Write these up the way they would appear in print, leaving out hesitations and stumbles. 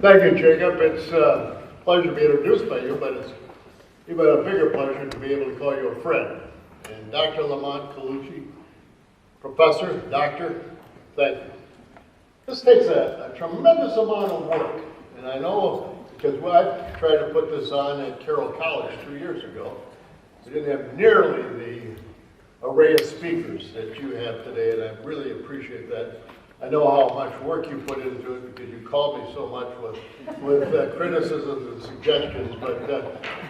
Thank you, Jacob. It's a pleasure to be introduced by you, but it's even a bigger pleasure to be able to call you a friend. And Dr. Lamont Colucci, Professor, Doctor, thank you. This takes a tremendous amount of work, and I know because I tried to put this on at Carroll College 2 years ago. We didn't have nearly the array of speakers that you have today, and I really appreciate that. I know how much work you put into it because you called me so much with criticisms and suggestions, but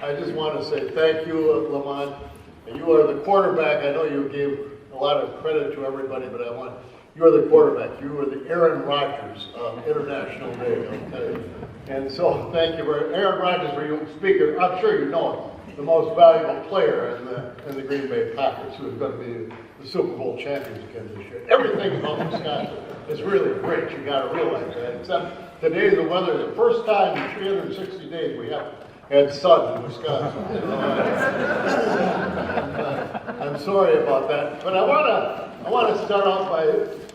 I just want to say thank you, Lamont. And you are the quarterback. I know you gave a lot of credit to everybody, but you are the quarterback. You are the Aaron Rodgers of International Day, okay? And so thank you very much. Aaron Rodgers, for you speaker, I'm sure you know him, the most valuable player in the Green Bay Packers, who is going to be the Super Bowl champions again this year. Everything about Wisconsin is really great. You got to realize that. Except today, the weather, the first time in 360 days we have had sun in Wisconsin. I'm sorry about that, but I want to start off by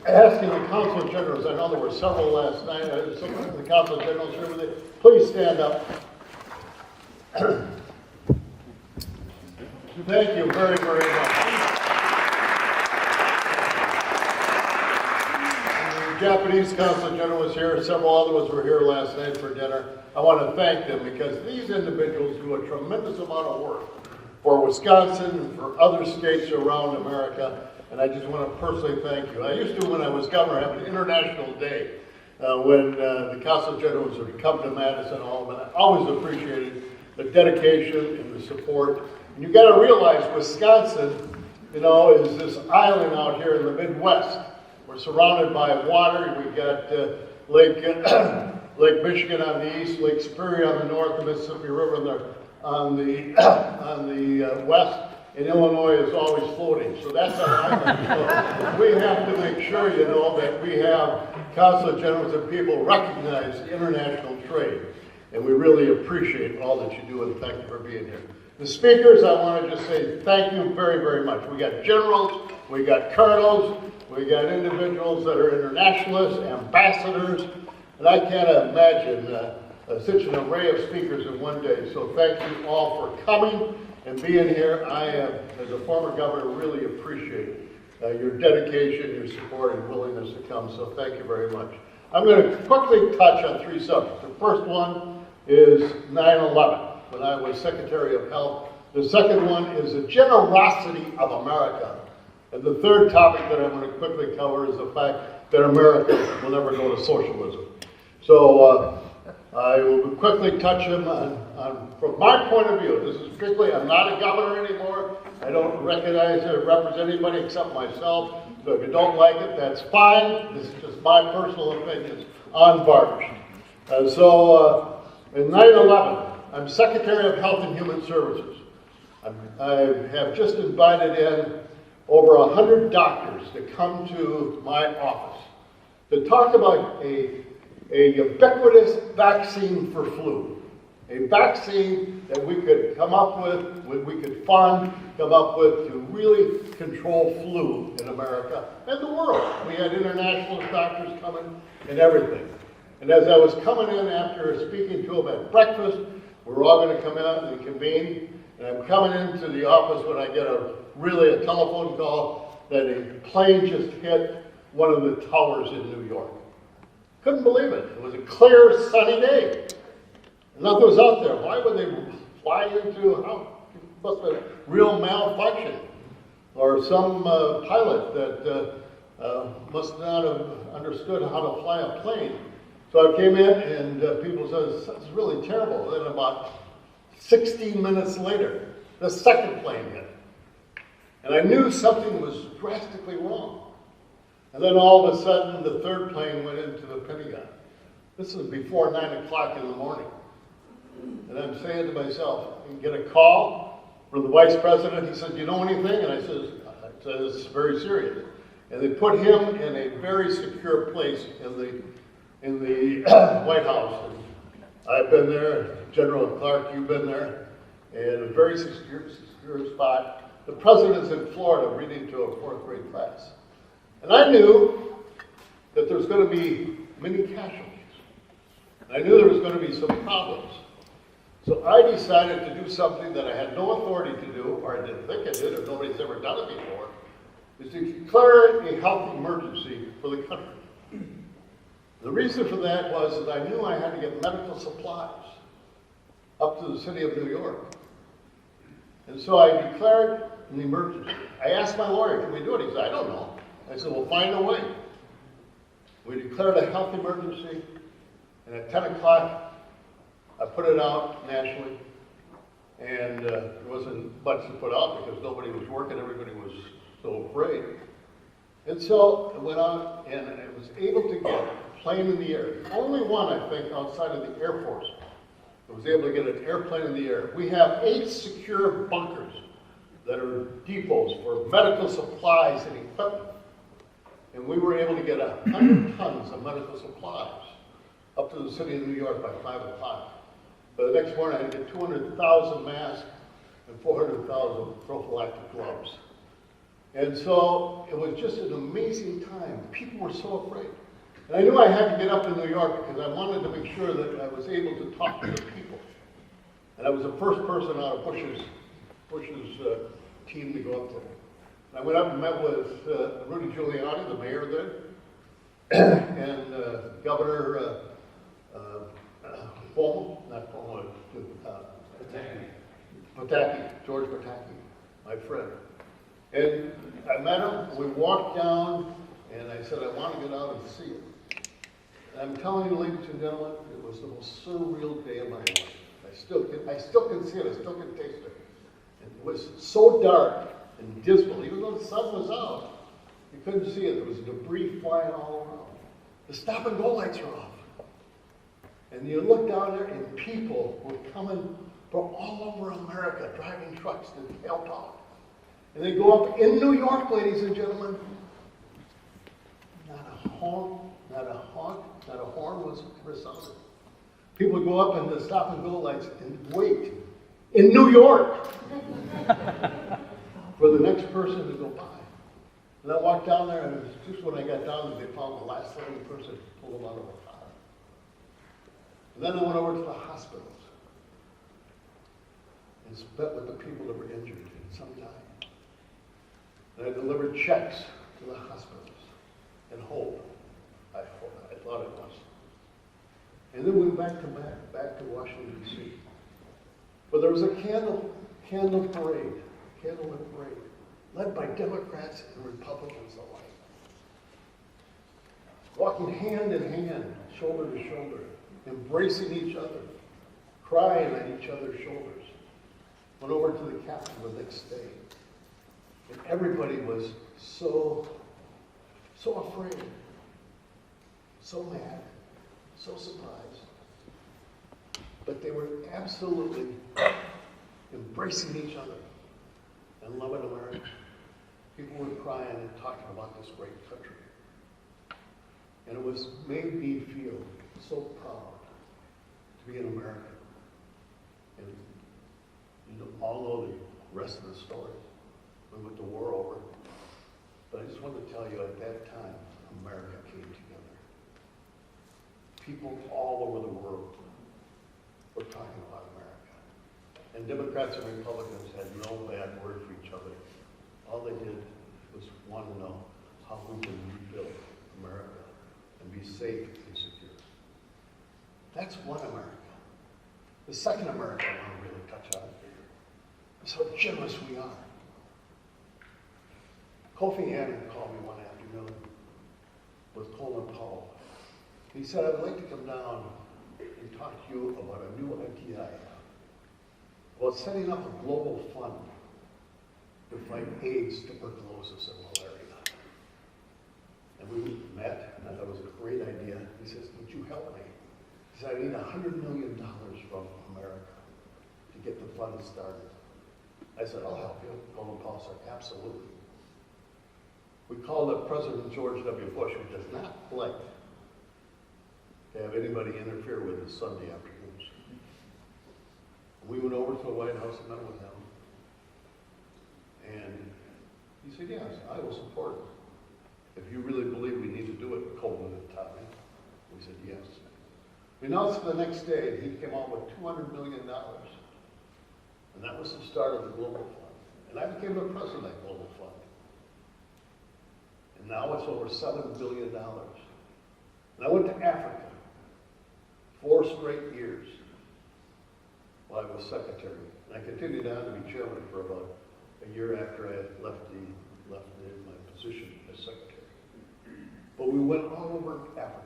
asking the Council of Generals. I know there were several last night. Some of the Council of Generals here with it. Please stand up. Thank you very, very much. The Japanese Council General was here. Several others were here last night for dinner. I want to thank them because these individuals do a tremendous amount of work for Wisconsin and for other states around America, and I just want to personally thank you. I used to, when I was governor, have an international day when the Council Generals would come to Madison and all of that. I always appreciated the dedication and the support. And you got to realize Wisconsin, is this island out here in the Midwest. We're surrounded by water. We got Lake Michigan on the east, Lake Superior on the north, the Mississippi River on the west, and Illinois is always floating. So that's our island. So we have to make sure, that we have Council of Generals and people recognize international trade. And we really appreciate all that you do, and thank you for being here. The speakers, I want to just say thank you very, very much. We got generals, we got colonels, we got individuals that are internationalists, ambassadors, and I can't imagine such an array of speakers in one day. So thank you all for coming and being here. I, as a former governor, really appreciate your dedication, your support, and willingness to come. So thank you very much. I'm going to quickly touch on three subjects. The first one is 9/11, when I was Secretary of Health. The second one is the generosity of America. And the third topic that I'm going to quickly cover is the fact that America will never go to socialism. So I will quickly touch them on from my point of view. This is strictly, I'm not a governor anymore. I don't recognize or represent anybody except myself. So if you don't like it, that's fine. This is just my personal opinions, unvarnished. In 9/11, I'm Secretary of Health and Human Services. I have just invited in over 100 doctors to come to my office to talk about a ubiquitous vaccine for flu. A vaccine that we could come up with, we could fund, come up with to really control flu in America and the world. We had international doctors coming and everything. And as I was coming in after speaking to them at breakfast, we're all going to come out and convene. And I'm coming into the office when I get a telephone call that a plane just hit one of the towers in New York. Couldn't believe it. It was a clear, sunny day. Nothing was out there. Why would they fly into, must have been real malfunction. Or some pilot that must not have understood how to fly a plane. So I came in and people said, this is really terrible. Then about 16 minutes later, the second plane hit. And I knew something was drastically wrong. And then all of a sudden, the third plane went into the Pentagon. This was before 9 o'clock in the morning. And I'm saying to myself, I get a call from the vice president. He said, do you know anything? And I said, this is very serious. And they put him in a very secure place in the White House. And I've been there, General Clark, you've been there, and a very secure spot. The president's in Florida reading to a fourth grade class. And I knew that there's going to be many casualties. And I knew there was going to be some problems. So I decided to do something that I had no authority to do, or I didn't think I did, or nobody's ever done it before, is to declare a health emergency for the country. The reason for that was that I knew I had to get medical supplies up to the city of New York. And so I declared an emergency. I asked my lawyer, can we do it? He said, I don't know. I said, we'll find a way. We declared a health emergency, and at 10 o'clock, I put it out nationally, and there wasn't much to put out because nobody was working, everybody was so afraid. And so I went out, and I was able to get a plane in the air. The only one, I think, outside of the Air Force that was able to get an airplane in the air. We have 8 secure bunkers that are depots for medical supplies and equipment. And we were able to get 100 tons of medical supplies up to the city of New York by 5 o'clock. By the next morning, I had to get 200,000 masks and 400,000 prophylactic gloves. And so it was just an amazing time. People were so afraid. And I knew I had to get up to New York because I wanted to make sure that I was able to talk to the people. And I was the first person out of Bush's team to go up there. I went up and met with Rudy Giuliani, the mayor there, and Governor George Pataki, my friend. And I met him, we walked down, and I said, I want to get out and see it. And I'm telling you, ladies and gentlemen, it was the most surreal day of my life. I still can see it, I still can taste it. It was so dark and dismal, even though the sun was out, you couldn't see it. There was debris flying all around. The stop and go lights were off. And you look down there and people were coming from all over America, driving trucks to help out. And they go up in New York, ladies and gentlemen. Not a honk, not a honk, not a horn was ever sounded. People go up in the stop and go lights and wait in New York for the next person to go by. And I walked down there, and it was just when I got down there, they found the last living person, pulled them out of a car. And then I went over to the hospitals and met with the people that were injured, and some died. And I delivered checks to the hospitals and hope. I thought it was. And then we went back to Washington, D.C. But there was a candlelit parade, led by Democrats and Republicans alike. Walking hand in hand, shoulder to shoulder, embracing each other, crying on each other's shoulders. Went over to the Capitol the next day. And everybody was so afraid, so mad, so surprised. But they were absolutely embracing each other and loving America. People were crying and talking about this great country. And it made me feel so proud to be an American. And you all know the rest of the story. We went to war over. But I just want to tell you, at that time, America came together. People all over the world were talking about America. And Democrats and Republicans had no bad word for each other. All they did was want to know how we can rebuild America and be safe and secure. That's one America. The second America I want to really touch on is how generous we are. Kofi Annan called me one afternoon with Colin Powell. He said, I would like to come down and talk to you about a new idea I have, about setting up a global fund to fight AIDS, tuberculosis, and malaria. And we met, and I thought it was a great idea. He says, would you help me? He said, I need $100 million from America to get the fund started. I said, I'll help you. Colin Powell said, absolutely. We called up President George W. Bush, who does not like to have anybody interfere with his Sunday afternoons. We went over to the White House and met with him. And he said, yes, I will support it. If you really believe we need to do it, Colin and Tommy. We said, yes. We announced the next day he came out with $200 million. And that was the start of the Global Fund. And I became the president of that Global Fund. And now it's over $7 billion. And I went to Africa 4 straight years while I was secretary. And I continued on to be chairman for about a year after I had left my position as secretary. But we went all over Africa.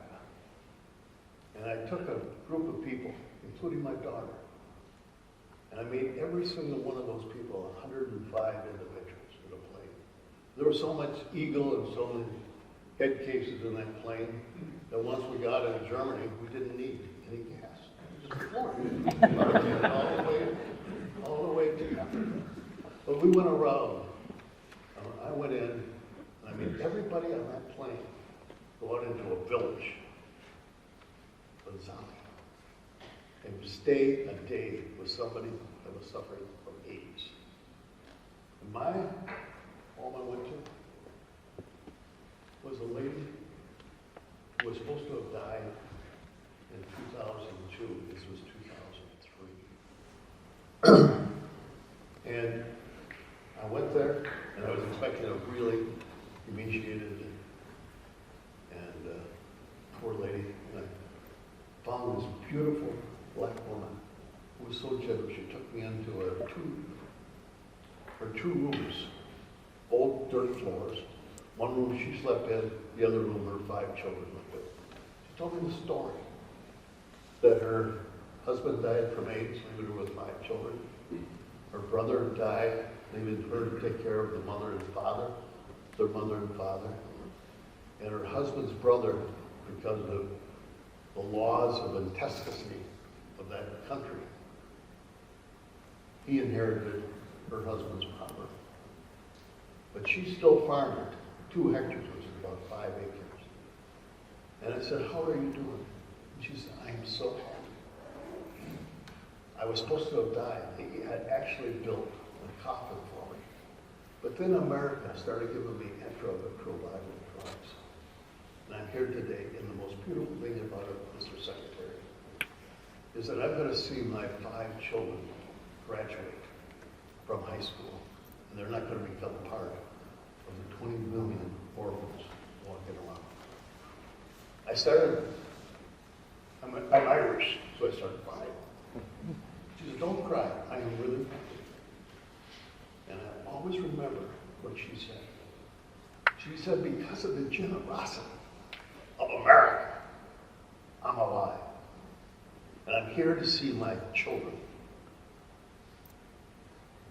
And I took a group of people, including my daughter, and I made every single one of those people 105 individuals in a plane. There was so much ego and so many head cases in that plane that once we got into Germany, we didn't need any gas. We just flew all the way to Africa. But we went around. I went in, and I made everybody on that plane go out into a village in Zambia and stay a day with somebody that was suffering from AIDS. And my home I went to was a lady who was supposed to have died in 2002. This was 2003. And I went there, and I was expecting a really emaciated and poor lady. And I found this beautiful black woman who was so generous. She took me into her two rooms, old dirt floors. One room she slept in, the other room her 5 children lived in. She told me the story that her husband died from AIDS, leaving her with 5 children. Her brother died, leaving her to take care of the mother and father, their mother and father. And her husband's brother, because of the laws of intestacy of that country, he inherited her husband's property. But she still farmed it. 2 hectares, which is about 5 acres. And I said, how are you doing? And she said, I am so happy. I was supposed to have died. He had actually built a coffin for me. But then America started giving me intravitrial drugs. And I'm here today, and the most beautiful thing about it, Mr. Secretary, is that I'm going to see my 5 children graduate from high school, and they're not going to become part of the 20 million orphans walking around. I'm Irish, so I started crying. She said, don't cry, I am really happy. And I always remember what she said. She said, because of the generosity of America, I'm alive. And I'm here to see my children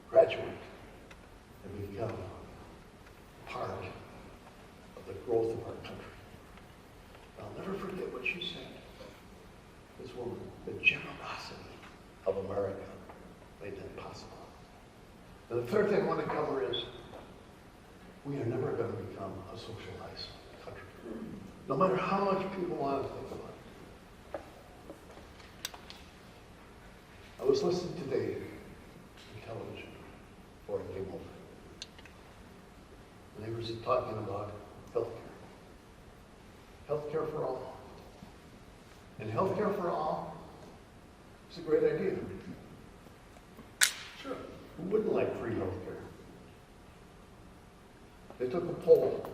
graduate and become part of the growth of our country. I'll never forget what she said. This woman, the generosity of America made that possible. And the third thing I want to cover is we are never going to become a socialized country, no matter how much people want to think about it. I was listening today to television before I came over. And they were talking about health care. Health care for all. And health care for all is a great idea. Sure, who wouldn't like free health care? They took a poll,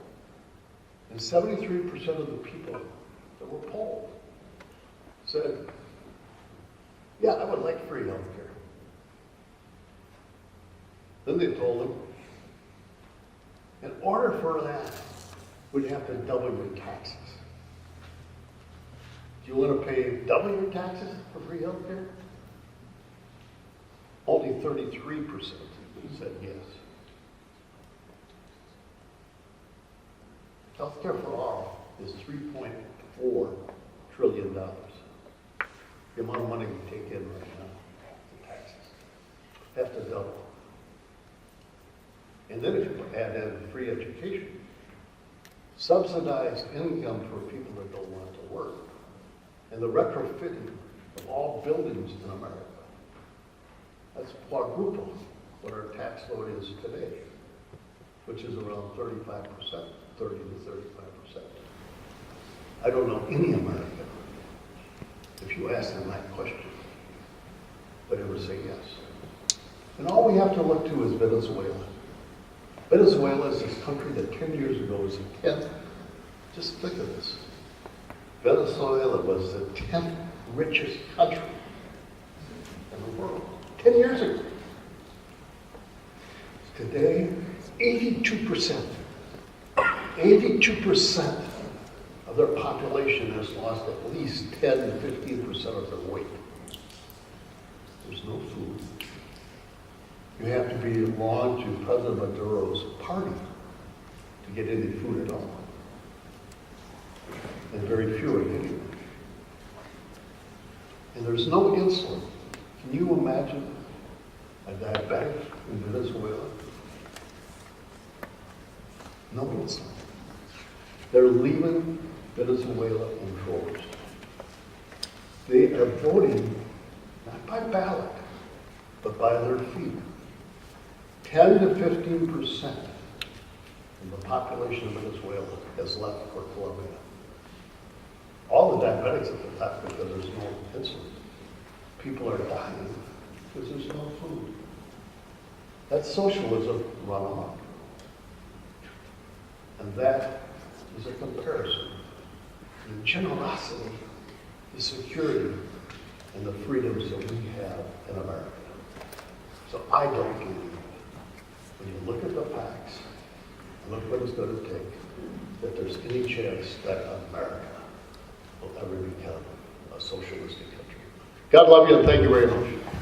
and 73% of the people that were polled said, yeah, I would like free health care. Then they told them, in order for that, we'd have to double your taxes. Do you want to pay double your taxes for free health care? Only 33% said yes. Health care for all is $3.4 trillion. The amount of money we take in right now, the taxes, have to double. And then if you add in free education, subsidized income for people that don't want to work, and the retrofitting of all buildings in America, that's quadruple what our tax load is today, which is around 35%, 30 to 35%. I don't know any American if you ask them that question, would ever say yes. And all we have to look to is Venezuela. Venezuela is this country that 10 years ago was the 10th. Just think of this. Venezuela was the 10th richest country in the world 10 years ago. Today, 82% of their population has lost at least 10 to 15% of their weight. There's no food. You have to belong to President Maduro's party to get any food at all. And very few are getting it. And there's no insulin. Can you imagine a diabetic in Venezuela? No insulin. They're leaving Venezuela in droves. They are voting not by ballot, but by their feet. 10 to 15% of the population of Venezuela has left for Colombia. All the diabetics have left because there's no insulin. People are dying because there's no food. That's socialism run amok. And that is a comparison to the generosity, the security, and the freedoms that we have in America. So I don't believe, when you look at the facts, and look what it's going to take, that there's any chance that America will ever become a socialistic country. God love you and thank you very much.